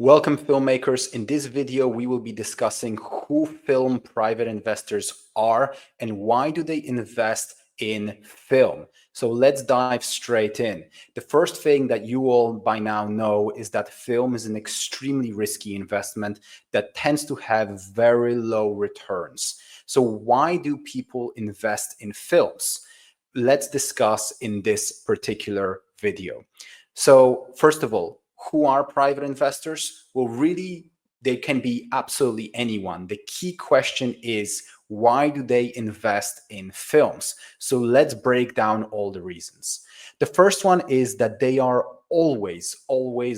Welcome, filmmakers. In this video, we will be discussing who film private investors are and why do they invest in film. So let's dive straight in. The first thing that you all by now know is that film is an extremely risky investment that tends to have very low returns. So why do people invest in films? Let's discuss in this particular video. So first of all, who are private investors? Well, really, they can be absolutely anyone. The key question is, why do they invest in films? So let's break down all the reasons. The first one is that they are always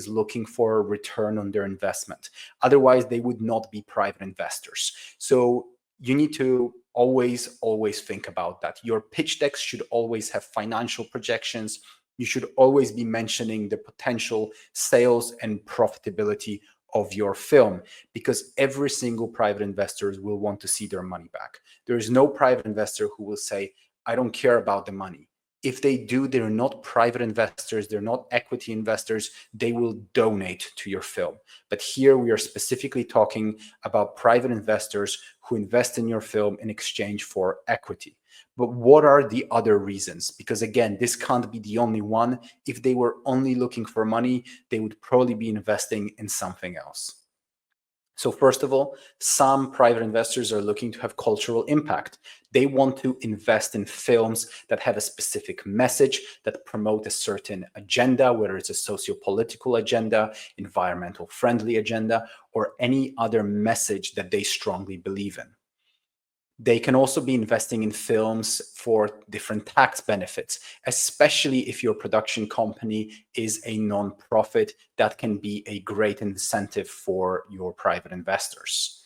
looking for a return on their investment. Otherwise, they would not be private investors. So you need to always think about that. Your pitch decks should always have financial projections. You should always be mentioning the potential sales and profitability of your film, because every single private investor will want to see their money back. There is no private investor who will say, I don't care about the money. If they do, they're not private investors, they're not equity investors, they will donate to your film. But here we are specifically talking about private investors who invest in your film in exchange for equity. But what are the other reasons? Because again, this can't be the only one. If they were only looking for money, they would probably be investing in something else. So first of all, some private investors are looking to have cultural impact. They want to invest in films that have a specific message, that promote a certain agenda, whether it's a socio-political agenda, environmental friendly agenda, or any other message that they strongly believe in. They can also be investing in films for different tax benefits, especially if your production company is a non-profit. That can be a great incentive for your private investors.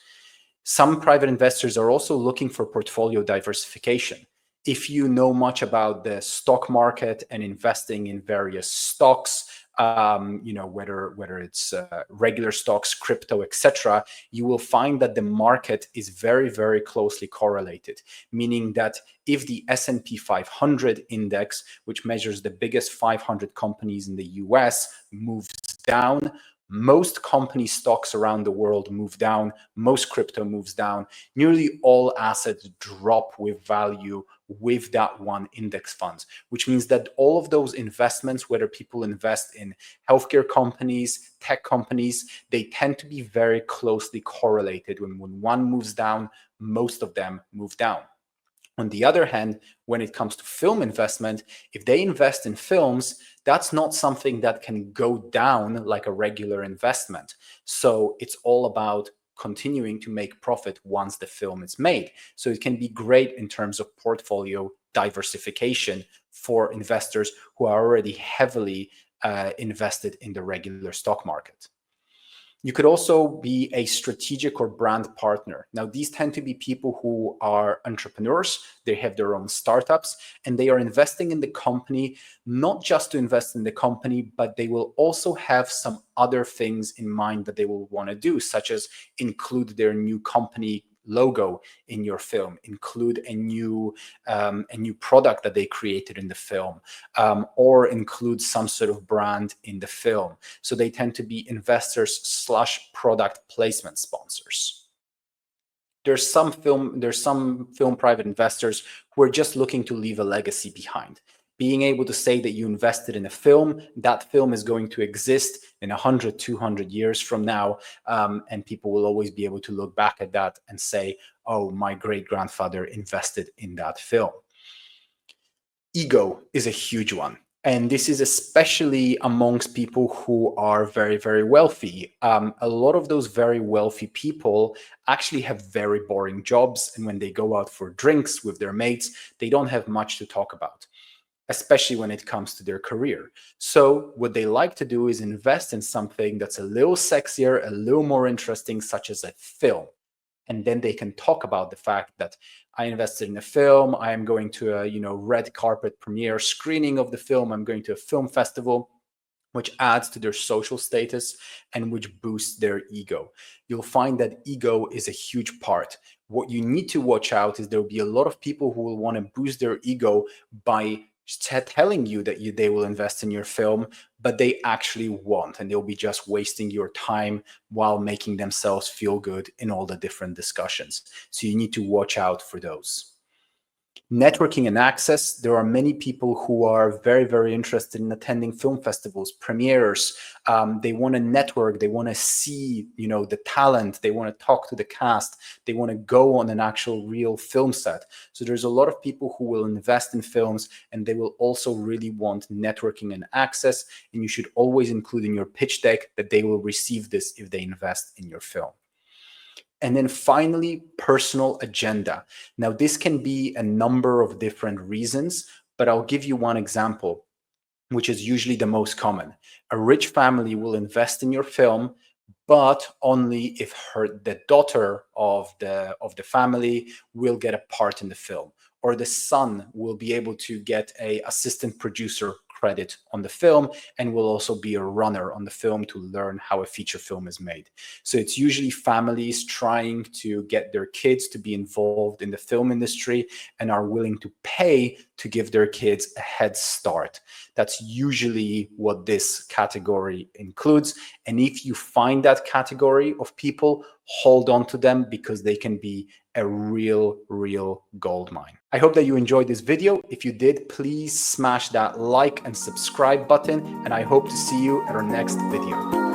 Some private investors are also looking for portfolio diversification. If you know much about the stock market and investing in various stocks, whether it's regular stocks, crypto, etc., you will find that the market is very closely correlated, meaning that if the S&P 500 index, which measures the biggest 500 companies in the US, moves down, most company stocks around the world move down, most crypto moves down, nearly all assets drop with value with that one index funds, which means that all of those investments, whether people invest in healthcare companies, tech companies, they tend to be very closely correlated. When one moves down, most of them move down. On the other hand, when it comes to film investment, if they invest in films, that's not something that can go down like a regular investment. So it's all about continuing to make profit once the film is made. So it can be great in terms of portfolio diversification for investors who are already heavily invested in the regular stock market. You could also be a strategic or brand partner. Now, these tend to be people who are entrepreneurs. They have their own startups and they are investing in the company, not just to invest in the company, but they will also have some other things in mind that they will want to do, such as include their new company logo in your film, include a new product that they created in the film, or include some sort of brand in the film. So they tend to be investors / product placement sponsors. There's some film private investors who are just looking to leave a legacy behind. Being able to say that you invested in a film, that film is going to exist in 100, 200 years from now, and people will always be able to look back at that and say, oh, my great-grandfather invested in that film. Ego is a huge one. And this is especially amongst people who are very wealthy. A lot of those very wealthy people actually have very boring jobs. And when they go out for drinks with their mates, they don't have much to talk about, especially when it comes to their career. So what they like to do is invest in something that's a little sexier, a little more interesting, such as a film. And then they can talk about the fact that I invested in a film, I am going to a red carpet premiere screening of the film, I'm going to a film festival, which adds to their social status and which boosts their ego. You'll find that ego is a huge part. What you need to watch out is there will be a lot of people who will want to boost their ego by telling you that they will invest in your film, but they actually won't, and they'll be just wasting your time while making themselves feel good in all the different discussions. So you need to watch out for those. Networking and access. There are many people who are very, very interested in attending film festivals, premieres. They want to network. They want to see, the talent. They want to talk to the cast. They want to go on an actual real film set. So there's a lot of people who will invest in films, and they will also really want networking and access. And you should always include in your pitch deck that they will receive this if they invest in your film. And then finally, personal agenda. Now, this can be a number of different reasons, but I'll give you one example, which is usually the most common. A rich family will invest in your film, but only if the daughter of the family will get a part in the film, or the son will be able to get a assistant producer credit on the film and will also be a runner on the film to learn how a feature film is made. So it's usually families trying to get their kids to be involved in the film industry and are willing to pay to give their kids a head start. That's usually what this category includes. And if you find that category of people, hold on to them, because they can be a real gold mine. I hope that you enjoyed this video. If you did, please smash that like and subscribe button, and I hope to see you at our next video.